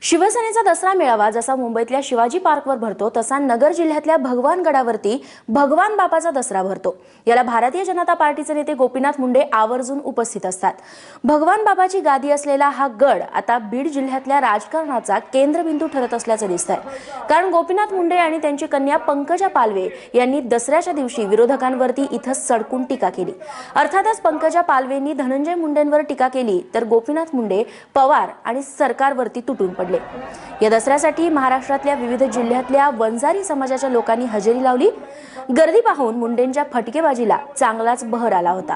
शिवसेनेचा दसरा मेळावा जसा मुंबईतल्या शिवाजी पार्कवर भरतो तसा नगर जिल्ह्यातल्या भगवान गडावरती भगवान बाबाचा दसरा भरतो। याला भारतीय जनता पार्टीचे नेते गोपीनाथ मुंडे आवर्जून उपस्थित असतात। भगवान बाबाची गादी असलेला हा गड आता बीड जिल्ह्यातल्या राजकारणाचा केंद्रबिंदू ठरत असल्याचं दिसतंय। कारण गोपीनाथ मुंडे आणि त्यांची कन्या पंकजा पालवे यांनी दसऱ्याच्या दिवशी विरोधकांवरती इथं सडकून टीका केली। अर्थातच पंकजा पालवेंनी धनंजय मुंडेंवर टीका केली तर गोपीनाथ मुंडे पवार आणि सरकारवरती तुटून पडले। या दसऱ्यासाठी महाराष्ट्रातल्या विविध जिल्ह्यातल्या वंजारी समाजाच्या लोकांनी हजेरी लावली। गर्दी पाहून मुंडेंच्या फटकेबाजीला चांगलाच बहर आला होता।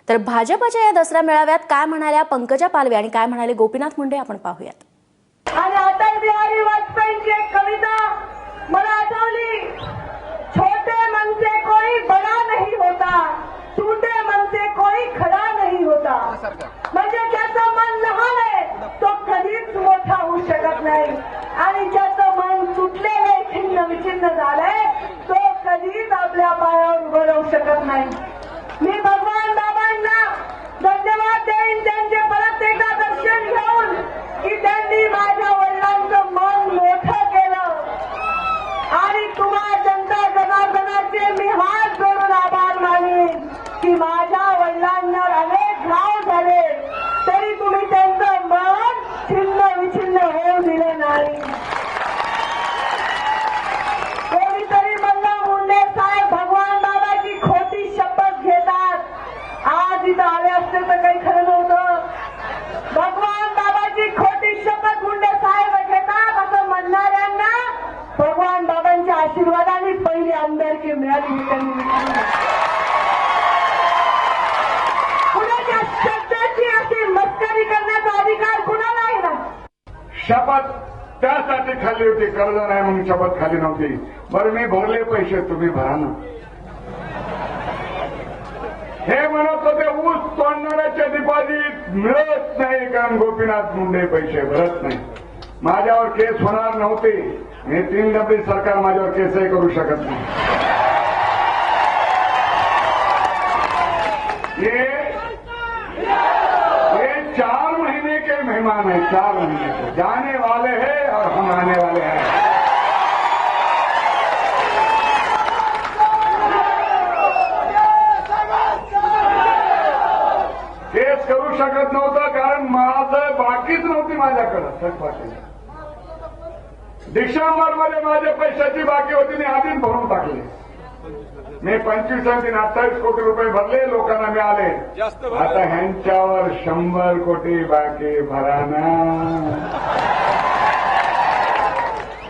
तर भाजपच्या या दसरा मेळाव्यात काय म्हणाल्या पंकजा पालवे आणि काय म्हणाले गोपीनाथ मुंडे आपण पाहूयात। आणि अटल बिहारी वाजपेयींची एक कविता मला आठवली, छोटे मन से कोई बड़ा नहीं होता, टूटे मन से कोई खड़ा नहीं होता। म्हणजे ज्याचं मन लहान आहे तो कधीच मोठा होऊ शकत नाही आणि ज्याचं मन तुटलेलं आहे, छिन्न विछिन्न झालंय, तो कधीच आपल्या पायावर उभं राहू शकत नाही। मी भगवान बाबांना धन्यवाद देईन त्यांचे परत एकदा दर्शन घेऊन की त्यांनी माझ्या वडिलांचं मन मोठं केलं आणि तुम्हा जनता जनार्दनाचे मी हात जोडून आभार मानेन की माझ्या वडिलांना अनेक घाव झाले तरी तुम्ही त्यांचं मन छिन्न विछिन्न होऊ दिले नाही। कोणीतरी म्हणलं मुंडे साहेब भगवान बाबाची खोटी शपथ घेतात, आज इथं आले असते तर काही खरं नव्हतं। भगवान बाबाची खोटी शपथ मुंडे साहेब घेतात असं म्हणणाऱ्यांना भगवान बाबांच्या आशीर्वादाने पहिली आमदारकी मिळाली। कुणाच्या शब्दाची अशी मस्करी करण्याचा अधिकार कुणाला आहे ना? शपथ त्यासाठी खाली होती, कर्ज नाही म्हणून शपथ खाली नव्हती। बरं मी भरले पैसे, तुम्ही भरा ना। हे म्हणत होते ऊस तोडणाऱ्याचे डिपॉझिट मिळत नाही कारण गोपीनाथ मुंडे पैसे भरत नाही। माझ्यावर केस होणार नव्हती, हे 3 डबली सरकार माझ्यावर केसही करू शकत नाही। ये 4 महीने के मेहमान हैं, 4 महीने के जाने वाले हैं और हम आने वाले हैं। केस करू शकत नव्हतं कारण माझं बाकीच नव्हती माझ्याकडं थकबाकी। डिसेंबरमध्ये माझ्या पैशाची बाकी होती, मी आधीच भरून टाकले। मी 25 आणि 28 कोटी रुपये भरले, लोकांना मिळाले। आता ह्यांच्यावर 100 कोटी बाकी भराना।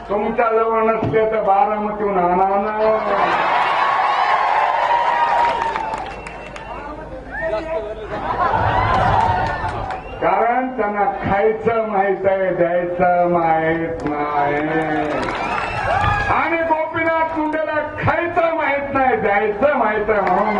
तुमच्या जवळ नसले तर बारामतीहून आणा ना। कारण त्यांना खायचं माहित आहे, द्यायचं माहित नाही। आणि गोपीनाथ मुंडेला खायचं माहित नाही, द्यायचं माहित आहे म्हणून